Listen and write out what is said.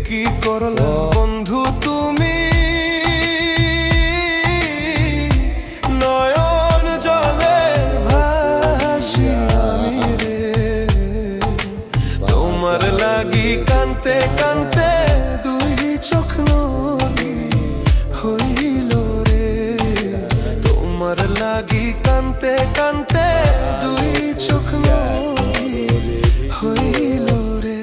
কি করলা বন্ধু তুমি, নয়ন জলে ভাসি আমি রে। তোমার লাগি কানতে কানতে দুই চোখ নদী হইল রে। তোমার লাগি কানতে কানতে দুই চোখ নদী হইল রে।